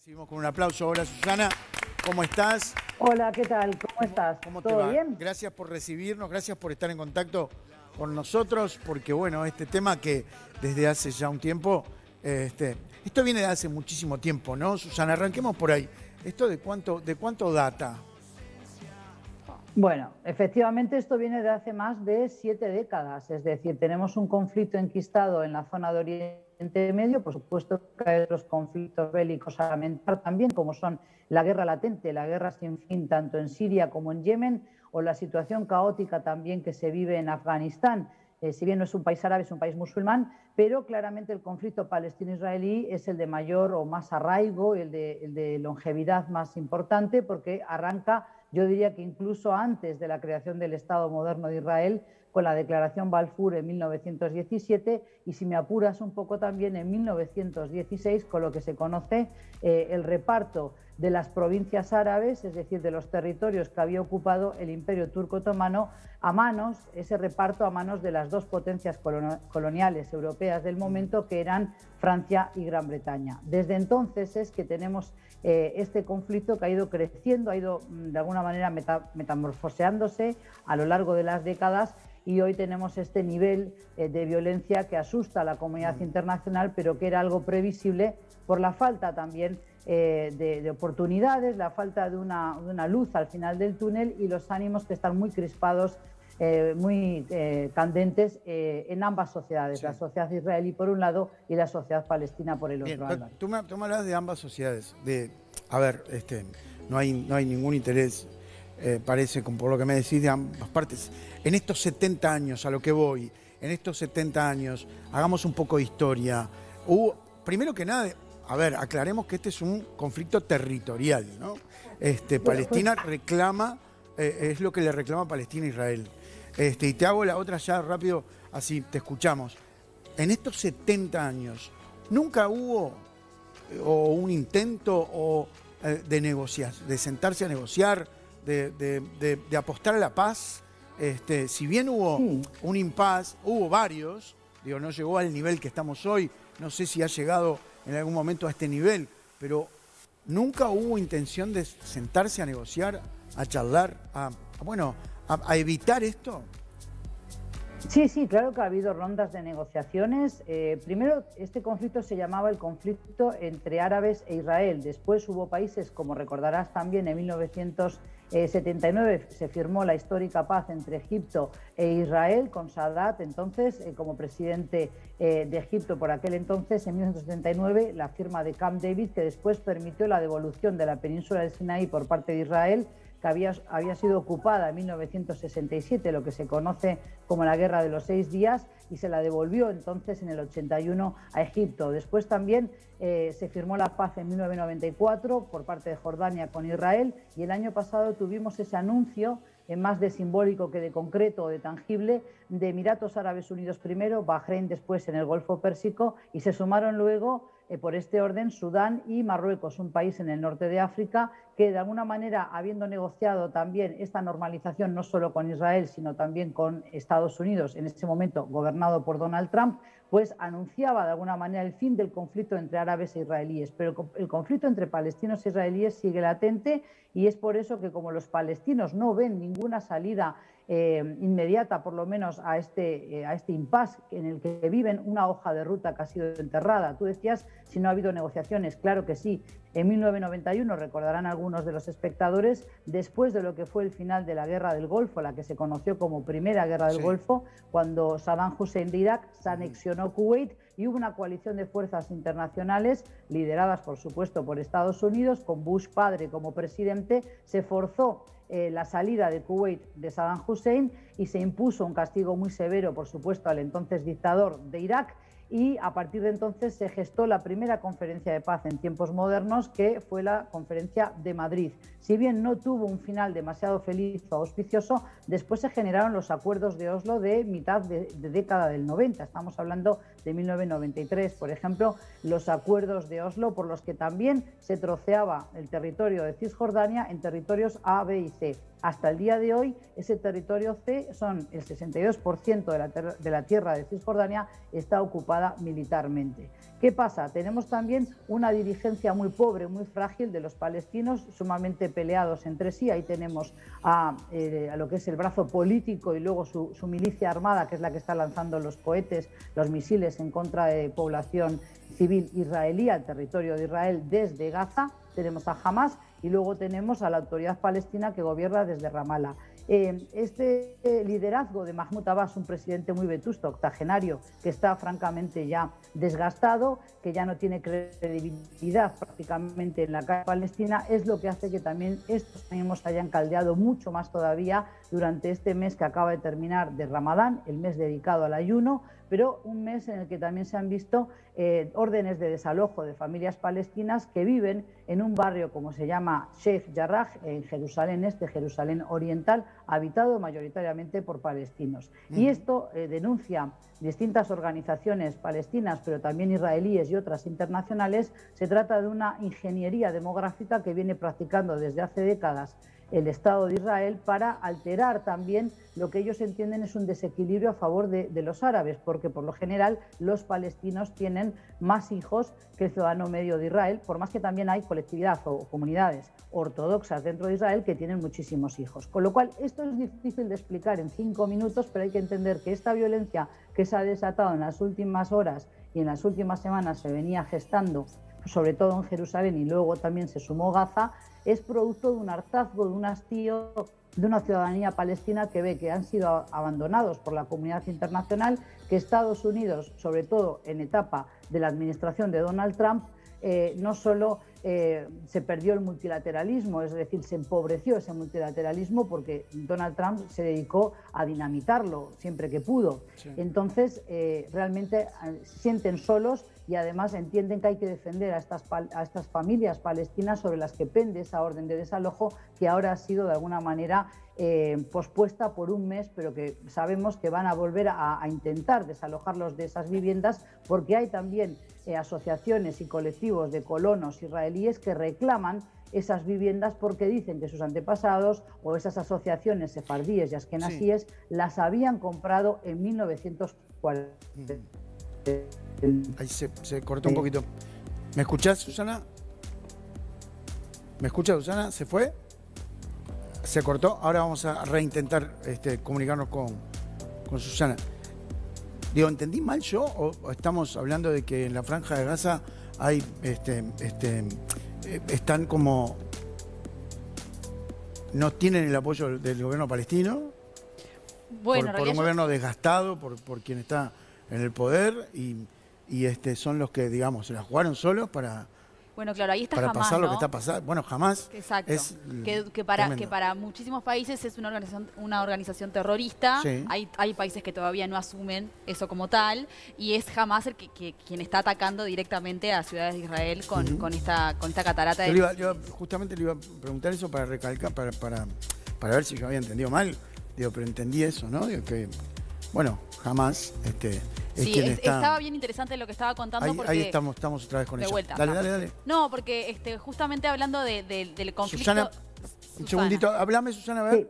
Recibimos con un aplauso. Hola Susana, ¿cómo estás? Hola, ¿qué tal? ¿Cómo estás? ¿Cómo te ¿Todo va? bien? Gracias por recibirnos, gracias por estar en contacto con nosotros, porque bueno, este tema que desde hace ya un tiempo, esto viene de hace muchísimo tiempo, ¿no? Susana, arranquemos por ahí. ¿Esto de cuánto data? Bueno, efectivamente esto viene de hace más de 7 décadas, es decir, tenemos un conflicto enquistado en la zona de Oriente Medio, por supuesto que hay otros conflictos bélicos a lamentar también, como son la guerra latente, la guerra sin fin, tanto en Siria como en Yemen, o la situación caótica también que se vive en Afganistán. Si bien no es un país árabe, es un país musulmán, pero claramente el conflicto palestino-israelí es el de mayor o más arraigo, el de longevidad más importante, porque arranca, yo diría que incluso antes de la creación del Estado moderno de Israel, con la declaración Balfour en 1917 y, si me apuras un poco, también en 1916, con lo que se conoce el reparto de las provincias árabes, es decir, de los territorios que había ocupado el Imperio Turco Otomano, ese reparto a manos de las dos potencias coloniales europeas del momento, que eran Francia y Gran Bretaña. Desde entonces es que tenemos este conflicto que ha ido creciendo, ha ido de alguna manera metamorfoseándose a lo largo de las décadas, y hoy tenemos este nivel de violencia que asusta a la comunidad internacional, pero que era algo previsible por la falta también de oportunidades, la falta de una luz al final del túnel y los ánimos que están muy crispados, muy candentes en ambas sociedades, sí. La sociedad israelí por un lado y la sociedad palestina por el otro. Bien, tú me hablas de ambas sociedades. A ver, no hay ningún interés, parece, por lo que me decís, de ambas partes. En estos 70 años, a lo que voy, en estos 70 años, hagamos un poco de historia. Primero que nada, a ver, aclaremos que este es un conflicto territorial, ¿no? Palestina reclama, es lo que le reclama Palestina a Israel. Y te hago la otra ya rápido, así te escuchamos. En estos 70 años, ¿nunca hubo un intento de negociar, de sentarse a negociar, de apostar a la paz? Si bien hubo un impas, hubo varios, no llegó al nivel que estamos hoy, no sé si ha llegado en algún momento a este nivel, pero nunca hubo intención de sentarse a negociar, a charlar, a evitar esto. Sí, claro que ha habido rondas de negociaciones. Primero, este conflicto se llamaba el conflicto entre árabes e Israel. Después hubo países, como recordarás también, en 1979 se firmó la histórica paz entre Egipto e Israel, con Sadat entonces como presidente de Egipto por aquel entonces. En 1979 la firma de Camp David, que después permitió la devolución de la península del Sinaí por parte de Israel, que había sido ocupada en 1967, lo que se conoce como la Guerra de los 6 días, y se la devolvió entonces en el 81 a Egipto. Después también se firmó la paz en 1994 por parte de Jordania con Israel, y el año pasado tuvimos ese anuncio, más de simbólico que de concreto o de tangible, de Emiratos Árabes Unidos primero, Bahrein después en el Golfo Pérsico, y se sumaron luego por este orden Sudán y Marruecos, un país en el norte de África que, de alguna manera, habiendo negociado también esta normalización no solo con Israel sino también con Estados Unidos, en ese momento gobernado por Donald Trump, pues anunciaba de alguna manera el fin del conflicto entre árabes e israelíes. Pero el conflicto entre palestinos e israelíes sigue latente, y es por eso que, como los palestinos no ven ninguna salida inmediata, por lo menos a este impasse en el que viven, una hoja de ruta que ha sido enterrada. Tú decías si no ha habido negociaciones. Claro que sí. En 1991, recordarán algunos de los espectadores, después de lo que fue el final de la Guerra del Golfo, la que se conoció como Primera Guerra del Golfo, cuando Saddam Hussein de Irak se anexionó Kuwait, y hubo una coalición de fuerzas internacionales, lideradas por supuesto por Estados Unidos, con Bush padre como presidente. Se forzó la salida de Kuwait de Saddam Hussein y se impuso un castigo muy severo, por supuesto, al entonces dictador de Irak. Y a partir de entonces se gestó la primera conferencia de paz en tiempos modernos, que fue la Conferencia de Madrid. Si bien no tuvo un final demasiado feliz o auspicioso, después se generaron los acuerdos de Oslo de mitad de década del 90. Estamos hablando de 1993, por ejemplo, los acuerdos de Oslo, por los que también se troceaba el territorio de Cisjordania en territorios A, B y C. Hasta el día de hoy, ese territorio C, son el 62% de la tierra de Cisjordania, está ocupada ocupada militarmente. ¿Qué pasa? Tenemos también una dirigencia muy pobre, muy frágil de los palestinos, sumamente peleados entre sí. Ahí tenemos a lo que es el brazo político y luego su milicia armada, que es la que está lanzando los cohetes, los misiles en contra de población civil israelí al territorio de Israel desde Gaza. Tenemos a Hamas y luego tenemos a la autoridad palestina que gobierna desde Ramallah. Este liderazgo de Mahmoud Abbas, un presidente muy vetusto, octogenario, que está francamente ya desgastado, que ya no tiene credibilidad prácticamente en la calle palestina, es lo que hace que también estos ánimos hayan caldeado mucho más todavía durante este mes que acaba de terminar de Ramadán, el mes dedicado al ayuno, pero un mes en el que también se han visto órdenes de desalojo de familias palestinas que viven en un barrio como se llama Sheikh Jarrah, en Jerusalén Este, Jerusalén Oriental, habitado mayoritariamente por palestinos. Y esto denuncia distintas organizaciones palestinas, pero también israelíes y otras internacionales. Se trata de una ingeniería demográfica que viene practicando desde hace décadas el Estado de Israel para alterar también lo que ellos entienden es un desequilibrio a favor de los árabes, porque por lo general los palestinos tienen más hijos que el ciudadano medio de Israel, por más que también hay colectividad o comunidades ortodoxas dentro de Israel que tienen muchísimos hijos. Con lo cual, esto es difícil de explicar en 5 minutos, pero hay que entender que esta violencia que se ha desatado en las últimas horas y en las últimas semanas se venía gestando, sobre todo en Jerusalén y luego también se sumó Gaza, es producto de un hartazgo, de un hastío de una ciudadanía palestina que ve que han sido abandonados por la comunidad internacional, que Estados Unidos, sobre todo en etapa de la administración de Donald Trump, no solo se perdió el multilateralismo, es decir, se empobreció ese multilateralismo porque Donald Trump se dedicó a dinamitarlo siempre que pudo. Sí. Entonces, realmente se sienten solos y además entienden que hay que defender a estas familias palestinas sobre las que pende esa orden de desalojo que ahora ha sido de alguna manera pospuesta por un mes, pero que sabemos que van a volver a intentar desalojarlos de esas viviendas porque hay también asociaciones y colectivos de colonos israelíes que reclaman esas viviendas porque dicen que sus antepasados o esas asociaciones sefardíes y askenazíes las habían comprado en 1940. Ahí se cortó un poquito. ¿Me escuchás, Susana? ¿Me escuchas, Susana? ¿Se fue? Se cortó. Ahora vamos a reintentar comunicarnos con Susana. Digo, ¿entendí mal yo o estamos hablando de que en la Franja de Gaza hay están como no tienen el apoyo del gobierno palestino? Bueno, por un gobierno desgastado por quien está en el poder y son los que, digamos, se la jugaron solos para... Bueno, claro, ahí está para Hamas, pasar ¿no? lo que está pasando. Bueno, Hamas. Exacto. Es que para muchísimos países es una organización terrorista. Sí. Hay países que todavía no asumen eso como tal. Y es Hamas quien está atacando directamente a ciudades de Israel con esta catarata de... Justamente le iba a preguntar eso para recalcar, para ver si yo había entendido mal. Digo, pero entendí eso, ¿no? Digo que, bueno, Hamas es sí, quien está... estaba bien interesante lo que estaba contando. Ahí estamos otra vez con de ella. Vuelta, dale. No, porque justamente hablando del conflicto... Susana, un segundito. Háblame, Susana, a ver. Sí.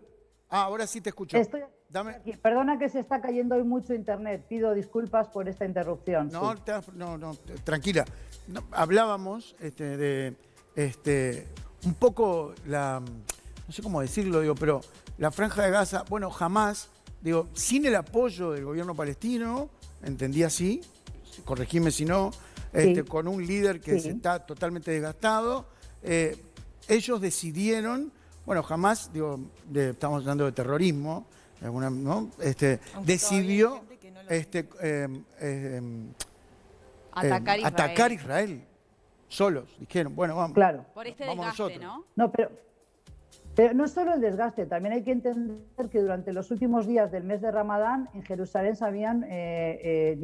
Ahora sí te escucho. Estoy aquí. Perdona que se está cayendo hoy mucho internet. Pido disculpas por esta interrupción. No, sí. no, tranquila. No, hablábamos de un poco no sé cómo decirlo, digo, pero la Franja de Gaza, bueno, jamás, digo, sin el apoyo del gobierno palestino, entendí así, corregime si no, sí. Con un líder que está totalmente desgastado, ellos decidieron, bueno, jamás, digo, estamos hablando de terrorismo, ¿no? Decidió atacar Israel. Solos, dijeron, bueno, vamos. Claro. Por este vamos desgaste, nosotros. ¿no? No, pero no es solo el desgaste, también hay que entender que durante los últimos días del mes de Ramadán en Jerusalén se habían, se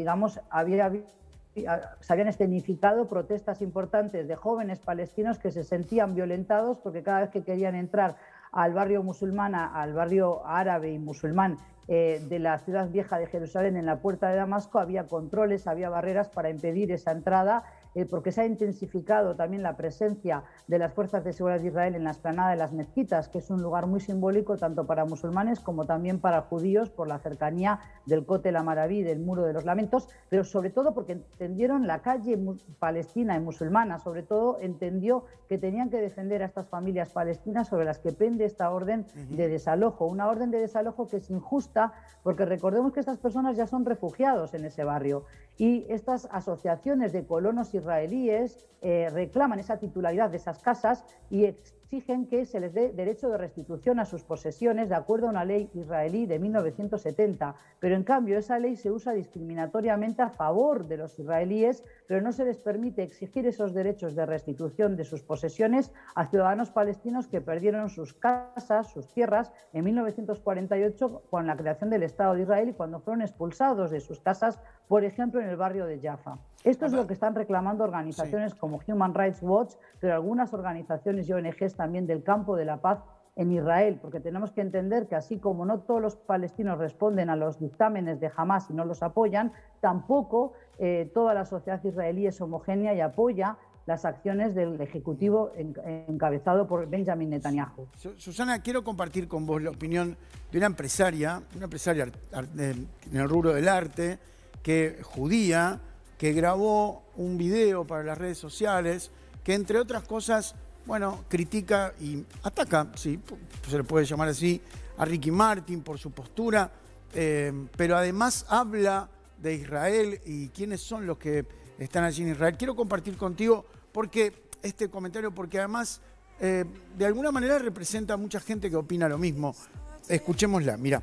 habían escenificado protestas importantes de jóvenes palestinos que se sentían violentados porque cada vez que querían entrar al barrio musulmán, al barrio árabe y musulmán de la ciudad vieja de Jerusalén en la puerta de Damasco, había controles, había barreras para impedir esa entrada. porque se ha intensificado también la presencia de las fuerzas de seguridad de Israel en la explanada de las mezquitas, que es un lugar muy simbólico tanto para musulmanes como también para judíos, por la cercanía del Kotel Amaraví, del Muro de los Lamentos, pero sobre todo porque entendieron la calle palestina y musulmana, sobre todo entendió que tenían que defender a estas familias palestinas sobre las que pende esta orden de desalojo, una orden de desalojo que es injusta, porque recordemos que estas personas ya son refugiados en ese barrio y estas asociaciones de colonos israelíes reclaman esa titularidad de esas casas y exigen que se les dé derecho de restitución a sus posesiones de acuerdo a una ley israelí de 1970. Pero en cambio esa ley se usa discriminatoriamente a favor de los israelíes, pero no se les permite exigir esos derechos de restitución de sus posesiones a ciudadanos palestinos que perdieron sus casas, sus tierras, en 1948 con la creación del Estado de Israel y cuando fueron expulsados de sus casas, por ejemplo, en el barrio de Jaffa. Esto es lo que están reclamando organizaciones como Human Rights Watch, pero algunas organizaciones y ONGs también del campo de la paz en Israel, porque tenemos que entender que así como no todos los palestinos responden a los dictámenes de Hamás y no los apoyan, tampoco toda la sociedad israelí es homogénea y apoya las acciones del Ejecutivo encabezado por Benjamin Netanyahu. Susana, quiero compartir con vos la opinión de una empresaria en el rubro del arte, que judía, que grabó un video para las redes sociales, que entre otras cosas, bueno, critica y ataca, sí, se le puede llamar así, a Ricky Martin por su postura, pero además habla de Israel y quiénes son los que están allí en Israel. Quiero compartir contigo este comentario, porque además de alguna manera representa a mucha gente que opina lo mismo. Escuchémosla, mira.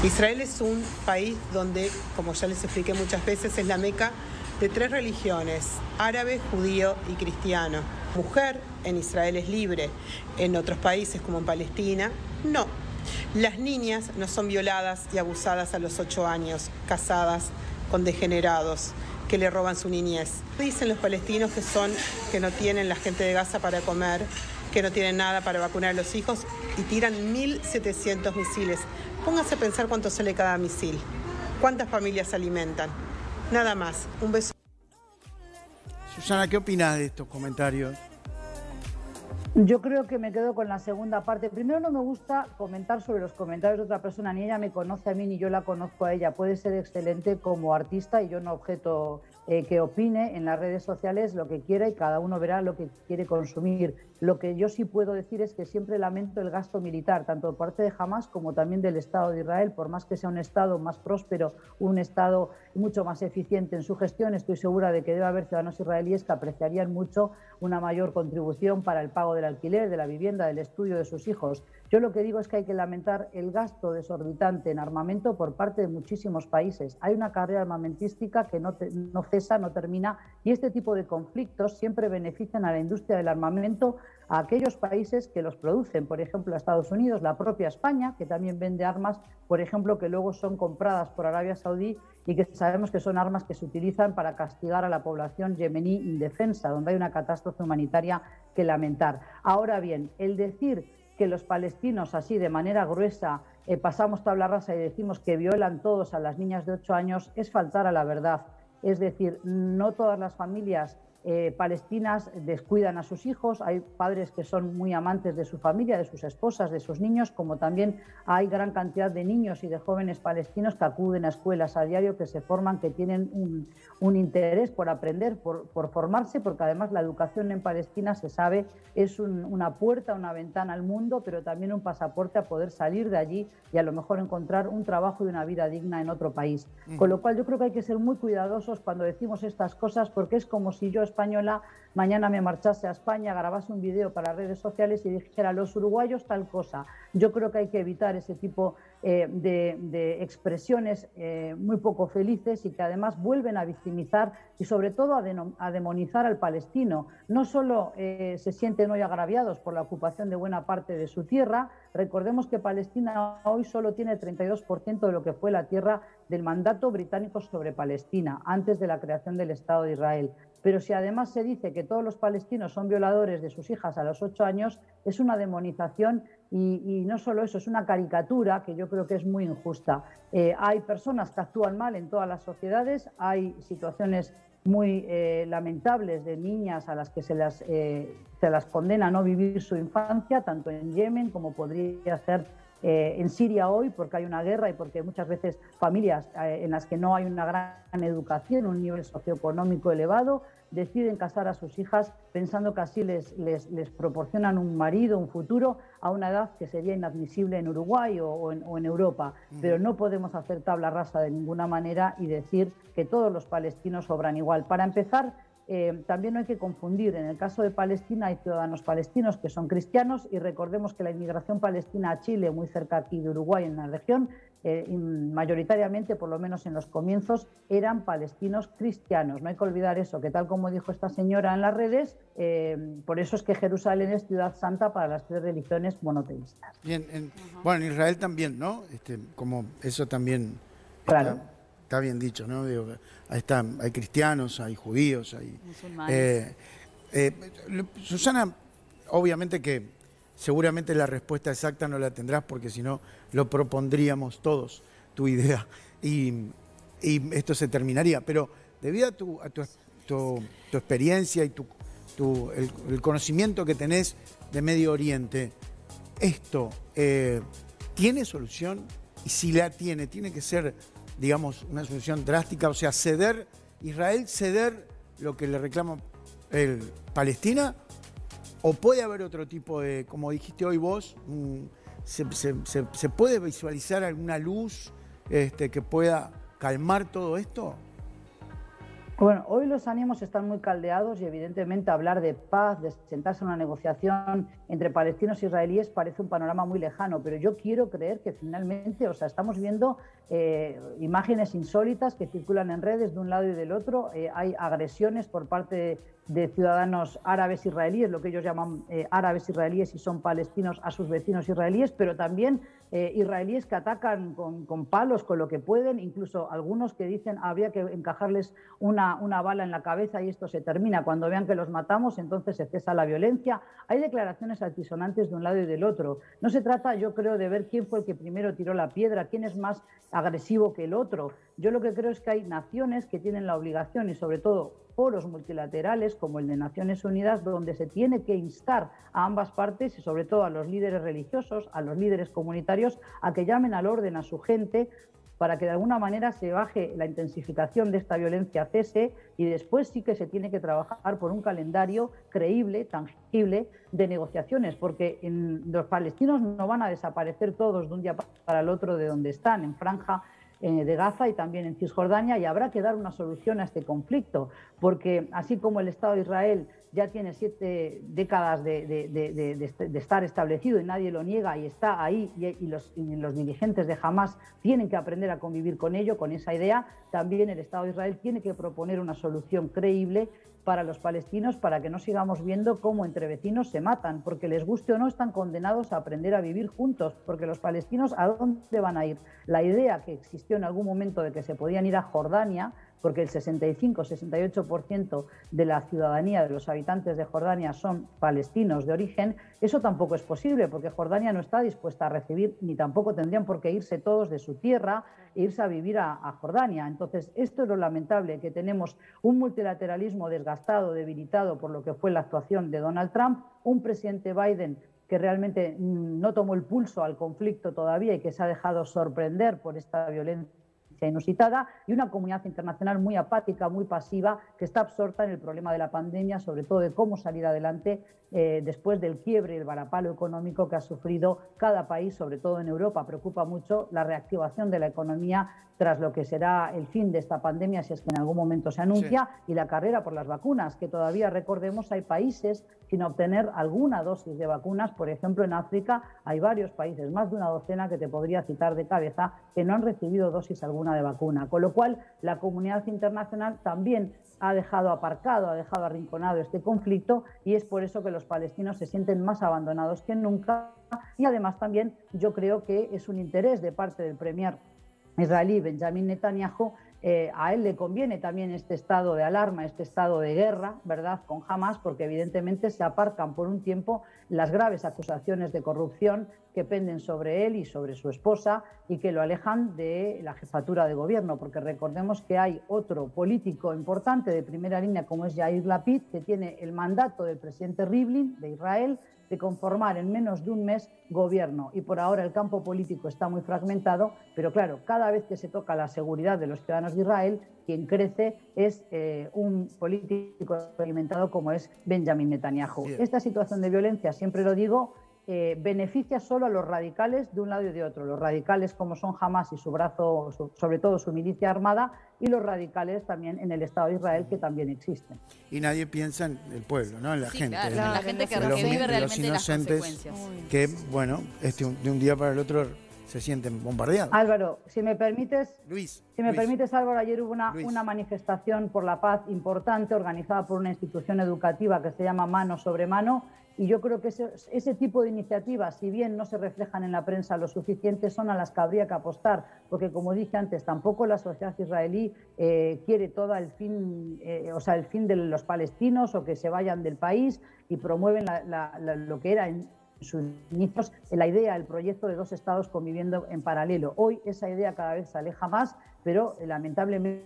Israel es un país donde, como ya les expliqué muchas veces, es la meca de 3 religiones, árabe, judío y cristiano. Mujer en Israel es libre, en otros países como en Palestina, no. Las niñas no son violadas y abusadas a los 8 años, casadas con degenerados que le roban su niñez. Dicen los palestinos que no tienen la gente de Gaza para comer, que no tienen nada para vacunar a los hijos y tiran 1.700 misiles. Póngase a pensar cuánto sale cada misil, cuántas familias se alimentan. Nada más. Un beso. Susana, ¿qué opinas de estos comentarios? Yo creo que me quedo con la segunda parte. Primero, no me gusta comentar sobre los comentarios de otra persona, ni ella me conoce a mí, ni yo la conozco a ella. Puede ser excelente como artista y yo no objeto que opine en las redes sociales lo que quiera y cada uno verá lo que quiere consumir. Lo que yo sí puedo decir es que siempre lamento el gasto militar, tanto por parte de Hamás como también del Estado de Israel. Por más que sea un Estado más próspero, un Estado mucho más eficiente en su gestión, estoy segura de que debe haber ciudadanos israelíes que apreciarían mucho una mayor contribución para el pago del alquiler, de la vivienda, del estudio de sus hijos. Yo lo que digo es que hay que lamentar el gasto desorbitante en armamento por parte de muchísimos países. Hay una carrera armamentística que no cesa, no termina, y este tipo de conflictos siempre benefician a la industria del armamento, a aquellos países que los producen, por ejemplo, a Estados Unidos, la propia España, que también vende armas, por ejemplo, que luego son compradas por Arabia Saudí y que sabemos que son armas que se utilizan para castigar a la población yemení indefensa, donde hay una catástrofe humanitaria que lamentar. Ahora bien, el decir que los palestinos así de manera gruesa pasamos tabla rasa y decimos que violan todos a las niñas de 8 años es faltar a la verdad. Es decir, no todas las familias palestinas descuidan a sus hijos, hay padres que son muy amantes de su familia, de sus esposas, de sus niños, como también hay gran cantidad de niños y de jóvenes palestinos que acuden a escuelas a diario, que se forman, que tienen un interés por aprender, por formarse, porque además la educación en Palestina, se sabe, es una puerta, una ventana al mundo, pero también un pasaporte a poder salir de allí y a lo mejor encontrar un trabajo y una vida digna en otro país. Con lo cual yo creo que hay que ser muy cuidadosos cuando decimos estas cosas, porque es como si yo, española, mañana me marchase a España, grabase un video para redes sociales y dijera: los uruguayos tal cosa. Yo creo que hay que evitar ese tipo de expresiones muy poco felices y que además vuelven a victimizar y sobre todo a demonizar al palestino. No solo se sienten hoy agraviados por la ocupación de buena parte de su tierra, recordemos que Palestina hoy solo tiene 32% de lo que fue la tierra del mandato británico sobre Palestina, antes de la creación del Estado de Israel. Pero si además se dice que todos los palestinos son violadores de sus hijas a los 8 años, es una demonización y no solo eso, es una caricatura que yo creo que es muy injusta. Hay personas que actúan mal en todas las sociedades, hay situaciones muy lamentables de niñas a las que se las condena a no vivir su infancia, tanto en Yemen como podría ser en Siria hoy, porque hay una guerra y porque muchas veces familias en las que no hay una gran educación, un nivel socioeconómico elevado, deciden casar a sus hijas pensando que así les proporcionan un marido, un futuro, a una edad que sería inadmisible en Uruguay o en Europa. Pero no podemos hacer tabla rasa de ninguna manera y decir que todos los palestinos obran igual. Para empezar, también no hay que confundir. En el caso de Palestina hay ciudadanos palestinos que son cristianos y recordemos que la inmigración palestina a Chile, muy cerca aquí de Uruguay, en la región, mayoritariamente, por lo menos en los comienzos, eran palestinos cristianos. No hay que olvidar eso, que tal como dijo esta señora en las redes, por eso es que Jerusalén es ciudad santa para las 3 religiones monoteístas. Bien, bueno, en Israel también, ¿no? Como eso también claro. Está bien dicho, ¿no? Digo, hay cristianos, hay judíos, hay musulmanes. Susana, obviamente que seguramente la respuesta exacta no la tendrás porque si no lo propondríamos todos, tu idea, y esto se terminaría. Pero debido a tu experiencia y el conocimiento que tenés de Medio Oriente, ¿esto tiene solución? Y si la tiene que ser, digamos, una solución drástica, o sea, Israel ceder lo que le reclama Palestina, o puede haber otro tipo de, como dijiste hoy vos, ¿se puede visualizar alguna luz que pueda calmar todo esto? Bueno, hoy los ánimos están muy caldeados y evidentemente hablar de paz, de sentarse en una negociación entre palestinos e israelíes parece un panorama muy lejano, pero yo quiero creer que finalmente, estamos viendo imágenes insólitas que circulan en redes de un lado y del otro, hay agresiones por parte de ciudadanos árabes israelíes, lo que ellos llaman árabes israelíes y son palestinos a sus vecinos israelíes, pero también israelíes que atacan con palos, con lo que pueden, incluso algunos que dicen habría que encajarles una bala en la cabeza y esto se termina. Cuando vean que los matamos, entonces se cesa la violencia. Hay declaraciones altisonantes de un lado y del otro. No se trata, yo creo, de ver quién fue el que primero tiró la piedra, quién es más agresivo que el otro. Yo lo que creo es que hay naciones que tienen la obligación y sobre todo foros multilaterales como el de Naciones Unidas, donde se tiene que instar a ambas partes y sobre todo a los líderes religiosos, a los líderes comunitarios, a que llamen al orden a su gente para que de alguna manera se baje la intensificación de esta violencia, cese, y después sí que se tiene que trabajar por un calendario creíble, tangible, de negociaciones, porque los palestinos no van a desaparecer todos de un día para el otro de donde están, en Franja de Gaza y también en Cisjordania, y habrá que dar una solución a este conflicto, porque así como el Estado de Israel ya tiene 7 décadas de estar establecido y nadie lo niega y está ahí, y los dirigentes de Hamás tienen que aprender a convivir con ello, con esa idea, también el Estado de Israel tiene que proponer una solución creíble para los palestinos, para que no sigamos viendo cómo entre vecinos se matan, porque les guste o no están condenados a aprender a vivir juntos, porque los palestinos ¿a dónde van a ir? La idea que existió en algún momento de que se podían ir a Jordania, porque el 65-68% de la ciudadanía de los habitantes de Jordania son palestinos de origen, eso tampoco es posible, porque Jordania no está dispuesta a recibir, ni tampoco tendrían por qué irse todos de su tierra e irse a vivir a Jordania. Entonces, esto es lo lamentable, que tenemos un multilateralismo desgastado, debilitado por lo que fue la actuación de Donald Trump, un presidente Biden que realmente no tomó el pulso al conflicto todavía y que se ha dejado sorprender por esta violencia inusitada, y una comunidad internacional muy apática, muy pasiva, que está absorta en el problema de la pandemia, sobre todo de cómo salir adelante después del quiebre y el varapalo económico que ha sufrido cada país, sobre todo en Europa. Preocupa mucho la reactivación de la economía tras lo que será el fin de esta pandemia, si es que en algún momento se anuncia, sí, y la carrera por las vacunas, que todavía, recordemos, hay países sin obtener alguna dosis de vacunas. Por ejemplo, en África hay varios países, más de una docena que te podría citar de cabeza, que no han recibido dosis alguna de vacuna. Con lo cual, la comunidad internacional también ha dejado aparcado, ha dejado arrinconado este conflicto, y es por eso que los palestinos se sienten más abandonados que nunca. Y además también yo creo que es un interés de parte del premier israelí Benjamin Netanyahu A él le conviene también este estado de alarma, este estado de guerra, ¿verdad?, con Hamás, porque evidentemente se aparcan por un tiempo las graves acusaciones de corrupción que penden sobre él y sobre su esposa y que lo alejan de la jefatura de gobierno, porque recordemos que hay otro político importante de primera línea como es Yair Lapid, que tiene el mandato del presidente Rivlin de Israel de conformar en menos de un mes gobierno. Y por ahora el campo político está muy fragmentado, pero claro, cada vez que se toca la seguridad de los ciudadanos de Israel, quien crece es un político experimentado como es Benjamin Netanyahu. Bien. Esta situación de violencia, siempre lo digo, beneficia solo a los radicales de un lado y de otro. Los radicales como son Hamás y su brazo, sobre todo su milicia armada, y los radicales también en el Estado de Israel, que también existen. Y nadie piensa en el pueblo, ¿no? En la gente. Claro, en la gente que de los vive realmente las inocentes consecuencias. que, bueno, de un día para el otro se sienten bombardeados. Álvaro, si me permites, Luis. Álvaro, ayer hubo Luis. una manifestación por la paz importante organizada por una institución educativa que se llama Mano sobre Mano, y yo creo que ese tipo de iniciativas, si bien no se reflejan en la prensa lo suficiente, son a las que habría que apostar, porque como dije antes, tampoco la sociedad israelí quiere todo el fin de los palestinos o que se vayan del país, y promueven lo que era en sus inicios la idea, el proyecto de dos estados conviviendo en paralelo. Hoy esa idea cada vez se aleja más, pero lamentablemente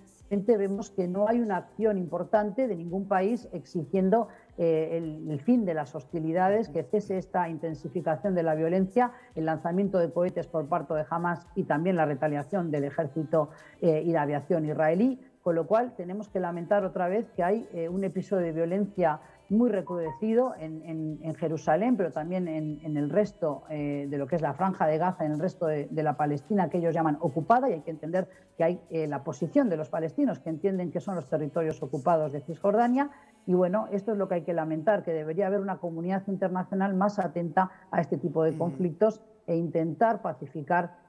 vemos que no hay una acción importante de ningún país exigiendo el fin de las hostilidades, que cese esta intensificación de la violencia, el lanzamiento de cohetes por parte de Hamás y también la retaliación del ejército y la aviación israelí, con lo cual tenemos que lamentar otra vez que hay un episodio de violencia muy recrudecido en Jerusalén, pero también en el resto de lo que es la Franja de Gaza, en el resto de la Palestina que ellos llaman ocupada, y hay que entender que hay la posición de los palestinos que entienden que son los territorios ocupados de Cisjordania. Y bueno, esto es lo que hay que lamentar, que debería haber una comunidad internacional más atenta a este tipo de conflictos e intentar pacificar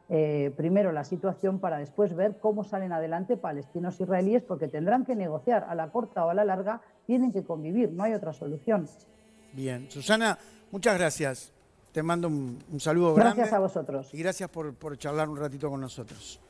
primero la situación para después ver cómo salen adelante palestinos e israelíes, porque tendrán que negociar a la corta o a la larga, tienen que convivir, no hay otra solución. Bien. Susana, muchas gracias. Te mando un saludo grande. Gracias a vosotros. Y gracias por charlar un ratito con nosotros.